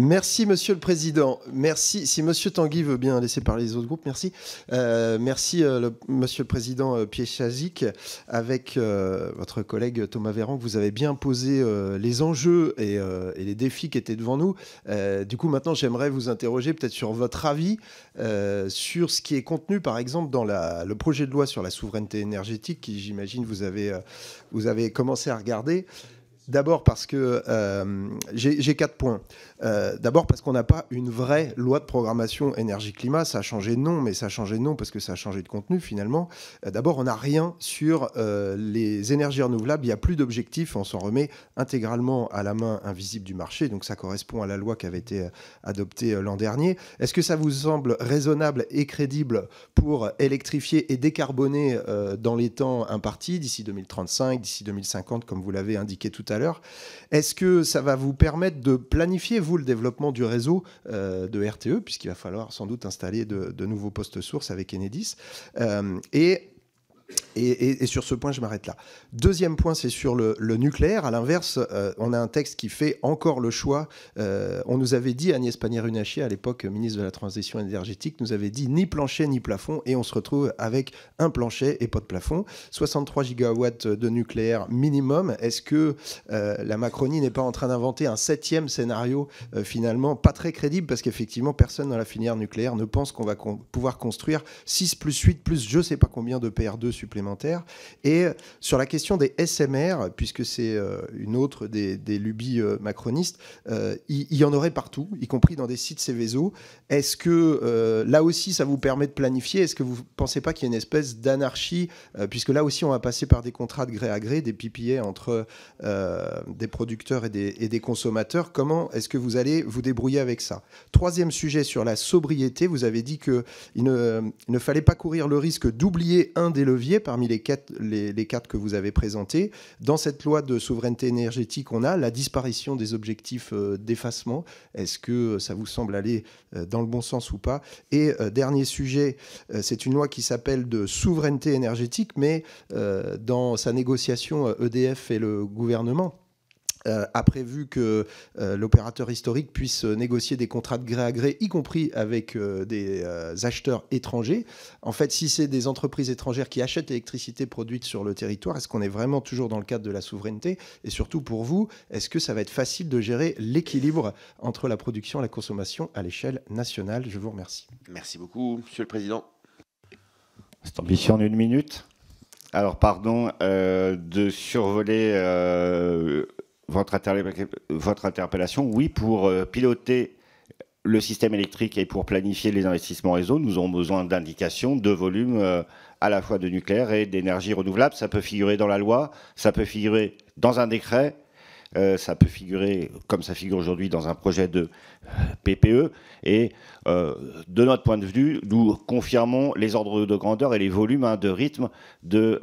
Merci, Monsieur le Président. Merci. Si Monsieur Tanguy veut bien laisser parler les autres groupes, merci. Merci, Monsieur le Président Piechazzik, avec votre collègue Thomas Véran, que vous avez bien posé les enjeux et les défis qui étaient devant nous. Du coup, maintenant, j'aimerais vous interroger peut-être sur votre avis sur ce qui est contenu, par exemple, dans le projet de loi sur la souveraineté énergétique, qui, j'imagine, vous avez commencé à regarder. D'abord parce que j'ai 4 points. D'abord parce qu'on n'a pas une vraie loi de programmation énergie-climat. Ça a changé de nom, mais ça a changé de nom parce que ça a changé de contenu finalement. D'abord, on n'a rien sur les énergies renouvelables. Il n'y a plus d'objectifs. On s'en remet intégralement à la main invisible du marché. Donc ça correspond à la loi qui avait été adoptée l'an dernier. Est-ce que ça vous semble raisonnable et crédible pour électrifier et décarboner dans les temps impartis, d'ici 2035, d'ici 2050, comme vous l'avez indiqué tout à l'heure? Est-ce que ça va vous permettre de planifier, vous, le développement du réseau de RTE, puisqu'il va falloir sans doute installer de nouveaux postes sources avec Enedis et sur ce point, je m'arrête là. Deuxième point, c'est sur le nucléaire. À l'inverse, on a un texte qui fait encore le choix. On nous avait dit, Agnès Pannier-Runacher, à l'époque ministre de la Transition énergétique, nous avait dit ni plancher ni plafond, et on se retrouve avec un plancher et pas de plafond. 63 gigawatts de nucléaire minimum. Est-ce que la Macronie n'est pas en train d'inventer un 7e scénario, finalement, pas très crédible, parce qu'effectivement, personne dans la filière nucléaire ne pense qu'on va pouvoir construire 6 plus 8 plus je ne sais pas combien de PR2 supplémentaires. Et sur la question des SMR, puisque c'est une autre des lubies macronistes, il y en aurait partout, y compris dans des sites Céveso. Est-ce que là aussi, ça vous permet de planifier? Est-ce que vous ne pensez pas qu'il y a une espèce d'anarchie, puisque là aussi, on va passer par des contrats de gré à gré, des PPA entre des producteurs et des consommateurs? Comment est-ce que vous allez vous débrouiller avec ça? Troisième sujet, sur la sobriété, vous avez dit qu'il ne fallait pas courir le risque d'oublier un des leviers parmi les quatre que vous avez présentés. Dans cette loi de souveraineté énergétique, on a la disparition des objectifs d'effacement. Est-ce que ça vous semble aller dans le bon sens ou pas? Et dernier sujet, c'est une loi qui s'appelle de souveraineté énergétique, mais dans sa négociation, EDF et le gouvernement a prévu que l'opérateur historique puisse négocier des contrats de gré à gré, y compris avec des acheteurs étrangers. En fait, si c'est des entreprises étrangères qui achètent l'électricité produite sur le territoire, est-ce qu'on est vraiment toujours dans le cadre de la souveraineté? Et surtout pour vous, est-ce que ça va être facile de gérer l'équilibre entre la production et la consommation à l'échelle nationale? Je vous remercie. Merci beaucoup, Monsieur le Président. Cette ambition en 1 minute. Alors, pardon de survoler votre interpellation. Oui, pour piloter le système électrique et pour planifier les investissements réseau, nous avons besoin d'indications, de volume à la fois de nucléaire et d'énergie renouvelable. Ça peut figurer dans la loi, ça peut figurer dans un décret, ça peut figurer, comme ça figure aujourd'hui, dans un projet de PPE. Et de notre point de vue, nous confirmons les ordres de grandeur et les volumes de rythme de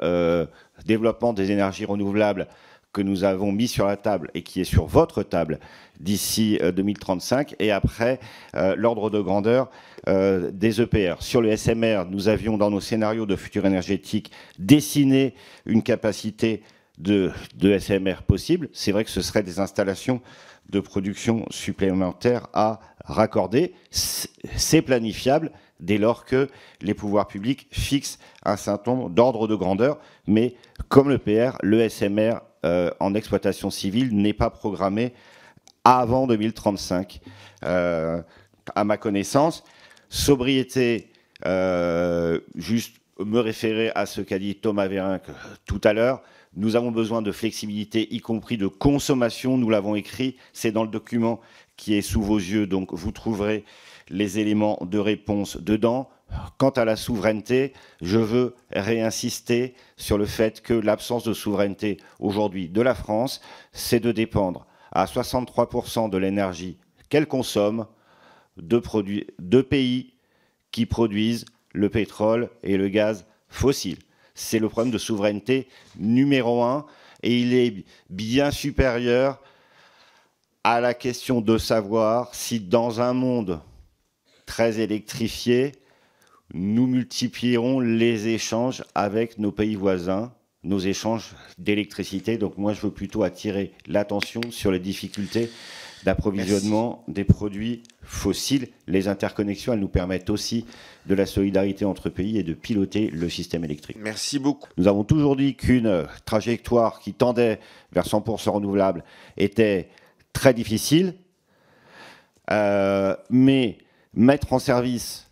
développement des énergies renouvelables que nous avons mis sur la table et qui est sur votre table d'ici 2035, et après l'ordre de grandeur des EPR. Sur le SMR, nous avions dans nos scénarios de futur énergétique dessiné une capacité de SMR possible. C'est vrai que ce serait des installations de production supplémentaires à raccorder. C'est planifiable dès lors que les pouvoirs publics fixent un certain nombre d'ordres de grandeur, mais comme le PR, le SMR en exploitation civile n'est pas programmé avant 2035. À ma connaissance, sobriété, juste me référer à ce qu'a dit Thomas Véran tout à l'heure, nous avons besoin de flexibilité, y compris de consommation, nous l'avons écrit, c'est dans le document qui est sous vos yeux, donc vous trouverez les éléments de réponse dedans. Quant à la souveraineté, je veux réinsister sur le fait que l'absence de souveraineté aujourd'hui de la France, c'est de dépendre à 63% de l'énergie qu'elle consomme de pays qui produisent le pétrole et le gaz fossiles. C'est le problème de souveraineté numéro 1 et il est bien supérieur à la question de savoir si dans un monde très électrifié, nous multiplierons les échanges avec nos pays voisins, nos échanges d'électricité. Donc moi, je veux plutôt attirer l'attention sur les difficultés d'approvisionnement des produits fossiles. Les interconnexions, elles nous permettent aussi de la solidarité entre pays et de piloter le système électrique. Merci beaucoup. Nous avons toujours dit qu'une trajectoire qui tendait vers 100% renouvelable était très difficile, mais mettre en service,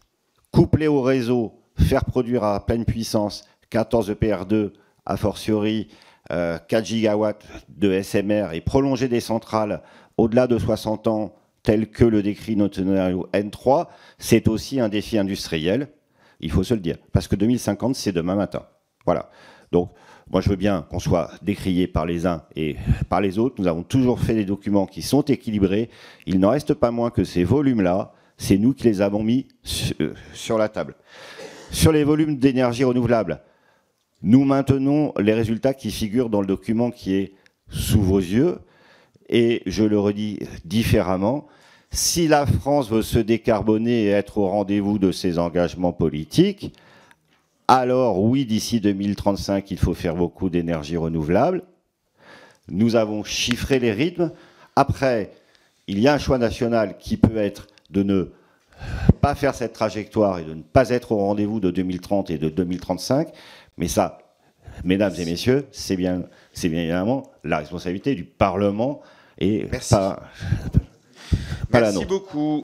coupler au réseau, faire produire à pleine puissance 14 EPR2, a fortiori 4 gigawatts de SMR et prolonger des centrales au-delà de 60 ans, tel que le décrit notre scénario N3, c'est aussi un défi industriel, il faut se le dire, parce que 2050, c'est demain matin. Voilà. Donc, moi, je veux bien qu'on soit décrié par les uns et par les autres. Nous avons toujours fait des documents qui sont équilibrés. Il n'en reste pas moins que ces volumes-là, c'est nous qui les avons mis sur la table. Sur les volumes d'énergie renouvelable, nous maintenons les résultats qui figurent dans le document qui est sous vos yeux. Et je le redis différemment, si la France veut se décarboner et être au rendez-vous de ses engagements politiques, alors oui, d'ici 2035, il faut faire beaucoup d'énergie renouvelable. Nous avons chiffré les rythmes. Après, il y a un choix national qui peut être de ne pas faire cette trajectoire et de ne pas être au rendez-vous de 2030 et de 2035. Mais ça, mesdames et messieurs, c'est bien évidemment la responsabilité du Parlement et pas la nôtre. Merci beaucoup.